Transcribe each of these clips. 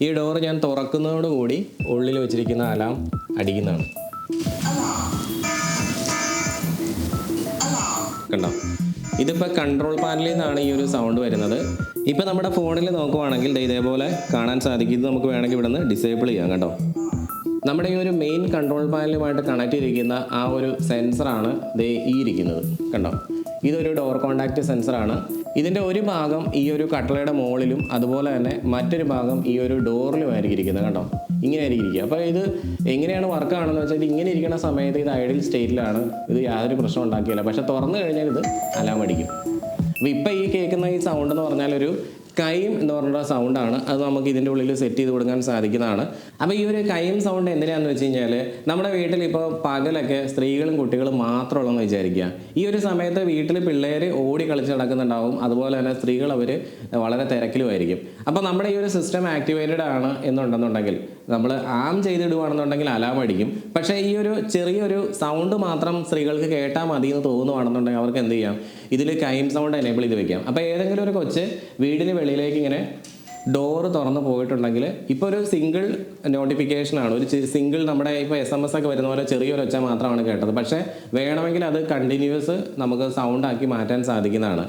ഈ ഡോർ ഞാൻ തുറക്കുന്നതോടുകൂടി ഉള്ളിൽ വെച്ചിരിക്കുന്ന അലാം അടിക്കുന്നതാണ്. കണ്ടോ? ഇതിപ്പോൾ കൺട്രോൾ പാനലിൽ നിന്നാണ് ഈ ഒരു സൗണ്ട് വരുന്നത്. ഇപ്പോൾ നമ്മുടെ ഫോണിൽ നോക്കുവാണെങ്കിൽ ഇതേപോലെ കാണാൻ സാധിക്കും. ഇത് നമുക്ക് വേണമെങ്കിൽ ഇവിടെ നിന്ന് ഡിസേബിൾ ചെയ്യാം. കണ്ടോ? നമ്മുടെ ഈ ഒരു മെയിൻ കൺട്രോൾ പാനലുമായിട്ട് കണക്ട് ചെയ്തിരിക്കുന്ന ആ ഒരു സെൻസറാണ് ഈ ഇരിക്കുന്നത്. കണ്ടോ? ഇതൊരു ഡോർ കോണ്ടാക്റ്റ് സെൻസറാണ്. ഇതിൻ്റെ ഒരു ഭാഗം ഈ ഒരു കട്ടളയുടെ മുകളിലും അതുപോലെ തന്നെ മറ്റൊരു ഭാഗം ഈ ഒരു ഡോറിലുമായിരിക്കും ഇരിക്കുന്നത്. കണ്ടോ? ഇങ്ങനെ ആയിരിക്കും ഇരിക്കുക. അപ്പോൾ ഇത് എങ്ങനെയാണ് വർക്ക് ആണെന്ന് വെച്ചാൽ ഇത് ഇങ്ങനെ ഇരിക്കുന്ന സമയത്ത് ഇത് ഐഡിയൽ സ്റ്റേറ്റിലാണ്. ഇത് യാതൊരു പ്രശ്നം ഉണ്ടാക്കിയില്ല. പക്ഷെ തുറന്നു കഴിഞ്ഞാൽ ഇത് അലാം അടിക്കും. അപ്പോൾ ഇപ്പോൾ ഈ കേൾക്കുന്ന ഈ സൗണ്ട് എന്ന് പറഞ്ഞാൽ ഒരു കൈം എന്ന് പറഞ്ഞ സൗണ്ടാണ്. അത് നമുക്ക് ഇതിൻ്റെ ഉള്ളിൽ സെറ്റ് ചെയ്ത് കൊടുക്കാൻ സാധിക്കുന്നതാണ്. അപ്പോൾ ഈ ഒരു കൈം സൗണ്ട് എന്തിനാണെന്ന് വെച്ച് കഴിഞ്ഞാൽ നമ്മുടെ വീട്ടിൽ ഇപ്പോൾ പകലൊക്കെ സ്ത്രീകളും കുട്ടികളും മാത്രമുള്ളതെന്ന് വിചാരിക്കുക. ഈ ഒരു സമയത്ത് വീട്ടിൽ പിള്ളേർ ഓടി കളിച്ച് നടക്കുന്നുണ്ടാവും. അതുപോലെ തന്നെ സ്ത്രീകൾ അവർ വളരെ തിരക്കിലുമായിരിക്കും. അപ്പോൾ നമ്മുടെ ഈ ഒരു സിസ്റ്റം ആക്ടിവേറ്റഡ് ആണ് എന്നുണ്ടെന്നുണ്ടെങ്കിൽ നമ്മൾ ആം ചെയ്തിടുകയാണെന്നുണ്ടെങ്കിൽ അലാം അടിക്കും. പക്ഷേ ഈ ഒരു ചെറിയൊരു സൗണ്ട് മാത്രം സ്ത്രീകൾക്ക് കേട്ടാൽ മതി എന്ന് തോന്നുകയാണെന്നുണ്ടെങ്കിൽ അവർക്ക് എന്ത് ചെയ്യാം? ഇതിൽ കൈം സൗണ്ട് എനേബിൾ ചെയ്ത് വെക്കാം. അപ്പോൾ ഏതെങ്കിലും ഒരു കൊച്ച് വീടിന് വെളിയിലേക്ക് ഇങ്ങനെ ഡോറ് തുറന്ന് പോയിട്ടുണ്ടെങ്കിൽ ഇപ്പോൾ ഒരു സിംഗിൾ നോട്ടിഫിക്കേഷനാണ്, ഒരു സിംഗിൾ നമ്മുടെ ഇപ്പോൾ SMS ഒക്കെ വരുന്ന പോലെ ചെറിയൊരു ഒച്ച മാത്രമാണ് കേട്ടത്. പക്ഷേ വേണമെങ്കിൽ അത് കണ്ടിന്യൂസ് നമുക്ക് സൗണ്ടാക്കി മാറ്റാൻ സാധിക്കുന്നതാണ്.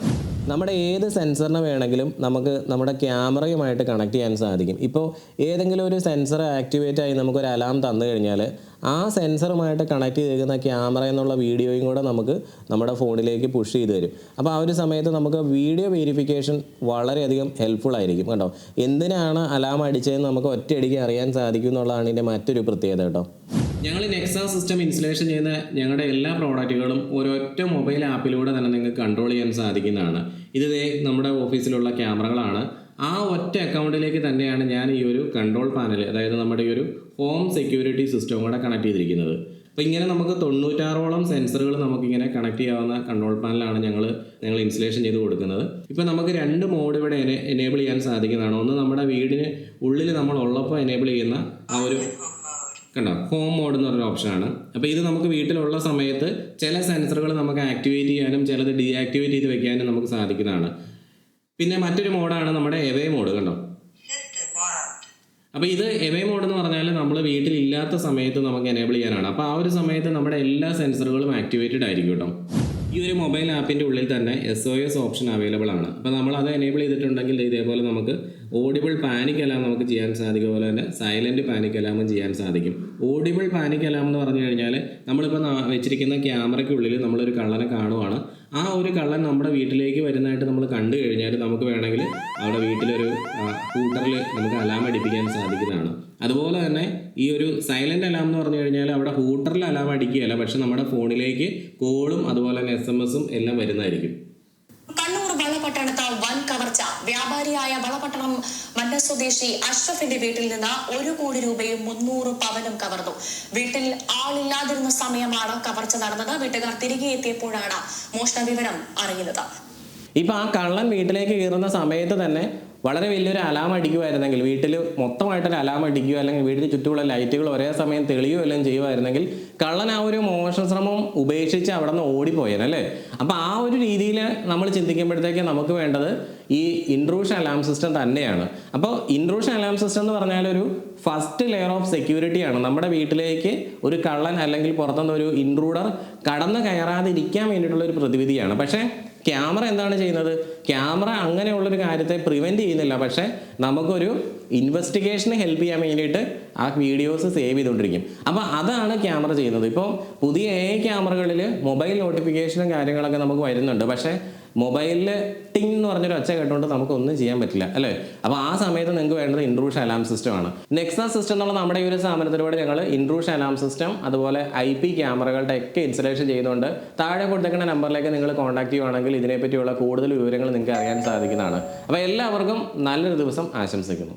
നമ്മുടെ ഏത് സെൻസറിനെ വേണമെങ്കിലും നമുക്ക് നമ്മുടെ ക്യാമറയുമായിട്ട് കണക്ട് ചെയ്യാൻ സാധിക്കും. ഇപ്പോൾ ഏതെങ്കിലും ഒരു സെൻസർ ആക്ടിവേറ്റ് ആയി നമുക്കൊരു അലാം തന്നു കഴിഞ്ഞാൽ ആ സെൻസറുമായിട്ട് കണക്ട് ചെയ്തിരിക്കുന്ന ക്യാമറ എന്നുള്ള വീഡിയോയും കൂടെ നമുക്ക് നമ്മുടെ ഫോണിലേക്ക് പുഷ് ചെയ്ത് തരും. അപ്പോൾ ആ ഒരു സമയത്ത് നമുക്ക് വീഡിയോ വെരിഫിക്കേഷൻ വളരെയധികം ഹെൽപ്ഫുൾ ആയിരിക്കും. കേട്ടോ? എന്തിനാണ് അലാം അടിച്ചതെന്ന് നമുക്ക് ഒറ്റയടിക്ക് അറിയാൻ സാധിക്കും എന്നുള്ളതാണ് ഇതിൻ്റെ മറ്റൊരു പ്രത്യേകത. കേട്ടോ? ഞങ്ങൾ നെക്സ സിസ്റ്റം ഇൻസ്റ്റലേഷൻ ചെയ്യുന്ന ഞങ്ങളുടെ എല്ലാ പ്രോഡക്റ്റുകളും ഒരൊറ്റ മൊബൈൽ ആപ്പിലൂടെ തന്നെ നിങ്ങൾക്ക് കൺട്രോൾ ചെയ്യാൻ സാധിക്കുന്നതാണ്. ഇത് നമ്മുടെ ഓഫീസിലുള്ള ക്യാമറകളാണ്. ആ ഒറ്റ അക്കൗണ്ടിലേക്ക് തന്നെയാണ് ഞാൻ ഈ ഒരു കൺട്രോൾ പാനൽ, അതായത് നമ്മുടെ ഈ ഒരു ഹോം സെക്യൂരിറ്റി സിസ്റ്റം കൂടെ കണക്ട് ചെയ്തിരിക്കുന്നത്. അപ്പോൾ ഇങ്ങനെ നമുക്ക് 96ഓളം സെൻസറുകൾ നമുക്കിങ്ങനെ കണക്ട് ചെയ്യാവുന്ന കൺട്രോൾ പാനലാണ് ഞങ്ങൾ ഇൻസ്റ്റലേഷൻ ചെയ്ത് കൊടുക്കുന്നത്. ഇപ്പോൾ നമുക്ക് 2 മോഡ് ഇവിടെ എനേബിൾ ചെയ്യാൻ സാധിക്കുന്നതാണ്. ഒന്ന് നമ്മുടെ വീടിന് ഉള്ളിൽ നമ്മൾ ഉള്ളപ്പോൾ എനേബിൾ ചെയ്യുന്ന ആ ഒരു കണ്ടോ ഹോം മോഡ് എന്ന് പറഞ്ഞൊരു ഓപ്ഷനാണ്. അപ്പോൾ ഇത് നമുക്ക് വീട്ടിലുള്ള സമയത്ത് ചില സെൻസറുകൾ നമുക്ക് ആക്ടിവേറ്റ് ചെയ്യാനും ചിലത് ഡീആക്ടിവേറ്റ് ചെയ്ത് വെക്കാനും നമുക്ക് സാധിക്കുന്നതാണ്. പിന്നെ മറ്റൊരു മോഡാണ് നമ്മുടെ എവേ മോഡ്. കണ്ടോ? അപ്പോൾ ഇത് എവേ മോഡ് എന്ന് പറഞ്ഞാൽ നമ്മൾ വീട്ടിലില്ലാത്ത സമയത്ത് നമുക്ക് എനേബിൾ ചെയ്യാനാണ്. അപ്പോൾ ആ ഒരു സമയത്ത് നമ്മുടെ എല്ലാ സെൻസറുകളും ആക്ടിവേറ്റഡ് ആയിരിക്കും. കേട്ടോ? ഈ ഒരു മൊബൈൽ ആപ്പിൻ്റെ ഉള്ളിൽ തന്നെ SOS ഓപ്ഷൻ അവൈലബിൾ ആണ്. അപ്പോൾ നമ്മൾ അത് എനേബിൾ ചെയ്തിട്ടുണ്ടെങ്കിൽ ഇതേപോലെ നമുക്ക് ഓഡിബിൾ പാനിക് അലാം നമുക്ക് ചെയ്യാൻ സാധിക്കും. അതുപോലെ തന്നെ സൈലൻറ്റ് പാനിക് അലാമും ചെയ്യാൻ സാധിക്കും. ഓഡിബിൾ പാനിക് അലാം എന്ന് പറഞ്ഞു കഴിഞ്ഞാൽ നമ്മളിപ്പോൾ വെച്ചിരിക്കുന്ന ക്യാമറയ്ക്കുള്ളിൽ നമ്മളൊരു കള്ളനെ കാണുവാണ്. ആ ഒരു കള്ളൻ നമ്മുടെ വീട്ടിലേക്ക് വരുന്നതായിട്ട് നമ്മൾ കണ്ടു കഴിഞ്ഞാൽ നമുക്ക് വേണമെങ്കിൽ അവിടെ വീട്ടിലൊരു സ്കൂട്ടറിൽ നമുക്ക് അലാം അടിപ്പിക്കാൻ സാധിക്കുന്നതാണ്. അതുപോലെ തന്നെ ഈ ഒരു സൈലൻറ്റ് അലാം എന്ന് പറഞ്ഞു കഴിഞ്ഞാൽ അവിടെ ഹൂട്ടറിൽ അലാം അടിക്കുകയല്ല, പക്ഷെ നമ്മുടെ ഫോണിലേക്ക് കോളും അതുപോലെ തന്നെ SMS എല്ലാം വരുന്നതായിരിക്കും. കണ്ണൂർ വളപട്ടണത്ത് വൻ കവർച്ച. വ്യാപാരിയായ വളപട്ടണം മന്ന സ്വദേശി അഷ്റഫിന്റെ വീട്ടിൽ നിന്ന് 1 കോടി രൂപയും 300 പവനും കവർന്നു. വീട്ടിൽ ആളില്ലാതിരുന്ന സമയമാണ് കവർച്ച നടന്നത്. വീട്ടുകാർ തിരികെ എത്തിയപ്പോഴാണ് മോഷണ വിവരം അറിയുന്നത്. ഇപ്പം ആ കള്ളൻ വീട്ടിലേക്ക് കയറുന്ന സമയത്ത് തന്നെ വളരെ വലിയൊരു അലാം അടിക്കുമായിരുന്നെങ്കിൽ, വീട്ടിൽ മൊത്തമായിട്ടൊരു അലാം അടിക്കുകയോ അല്ലെങ്കിൽ വീടിന് ചുറ്റുമുള്ള ലൈറ്റുകൾ ഒരേ സമയം തെളിയോ എല്ലാം ചെയ്യുമായിരുന്നെങ്കിൽ കള്ളൻ ആ ഒരു മോഷണ ശ്രമം ഉപേക്ഷിച്ച് അവിടെ നിന്ന് ഓടിപ്പോയേനല്ലേ. അപ്പോൾ ആ ഒരു രീതിയിൽ നമ്മൾ ചിന്തിക്കുമ്പോഴത്തേക്ക് നമുക്ക് വേണ്ടത് ഈ ഇൻട്രൂഷൻ അലാം സിസ്റ്റം തന്നെയാണ്. അപ്പോൾ ഇൻട്രൂഷൻ അലാം സിസ്റ്റം എന്ന് പറഞ്ഞാൽ ഒരു ഫസ്റ്റ് ലെയർ ഓഫ് സെക്യൂരിറ്റിയാണ്. നമ്മുടെ വീട്ടിലേക്ക് ഒരു കള്ളൻ അല്ലെങ്കിൽ പുറത്തുനിന്ന് ഒരു ഇൻട്രൂഡർ കടന്നു കയറാതിരിക്കാൻ വേണ്ടിയിട്ടുള്ള ഒരു പ്രതിവിധിയാണ്. പക്ഷേ ക്യാമറ എന്താണ് ചെയ്യുന്നത്? ക്യാമറ അങ്ങനെയുള്ളൊരു കാര്യത്തെ പ്രിവെൻറ്റ് ചെയ്യുന്നില്ല, പക്ഷേ നമുക്കൊരു ഇൻവെസ്റ്റിഗേഷന് ഹെൽപ്പ് ചെയ്യാൻ വേണ്ടിയിട്ട് ആ വീഡിയോസ് സേവ് ചെയ്തുകൊണ്ടിരിക്കും. അപ്പോൾ അതാണ് ക്യാമറ ചെയ്യുന്നത്. ഇപ്പോൾ പുതിയ ക്യാമറകളിൽ മൊബൈൽ നോട്ടിഫിക്കേഷനും കാര്യങ്ങളൊക്കെ നമുക്ക് വരുന്നുണ്ട്. പക്ഷേ മൊബൈലിൽ ടിങ് എന്ന് പറഞ്ഞൊരു ഒച്ച കേട്ടുകൊണ്ട് നമുക്കൊന്നും ചെയ്യാൻ പറ്റില്ല അല്ലേ. അപ്പോൾ ആ സമയത്ത് നിങ്ങൾക്ക് വേണ്ടത് ഇൻട്രൂഷൻ അലാം സിസ്റ്റമാണ്. നെക്സ സിസ്റ്റം എന്നുള്ള നമ്മുടെ ഈ ഒരു സ്ഥാപനത്തിലൂടെ ഞങ്ങൾ ഇൻട്രൂഷൻ അലാം സിസ്റ്റം അതുപോലെ IP ക്യാമറകളുടെ ഒക്കെ ഇൻസ്റ്റലേഷൻ ചെയ്തുകൊണ്ട് താഴെ കൊടുത്തേക്കുന്ന നമ്പറിലേക്ക് നിങ്ങൾ കോൺടാക്ട് ചെയ്യുകയാണെങ്കിൽ ഇതിനെപ്പറ്റിയുള്ള കൂടുതൽ വിവരങ്ങൾ നിങ്ങൾക്ക് അറിയാൻ സാധിക്കുന്നതാണ്. അപ്പോൾ എല്ലാവർക്കും നല്ലൊരു ദിവസം ആശംസിക്കുന്നു.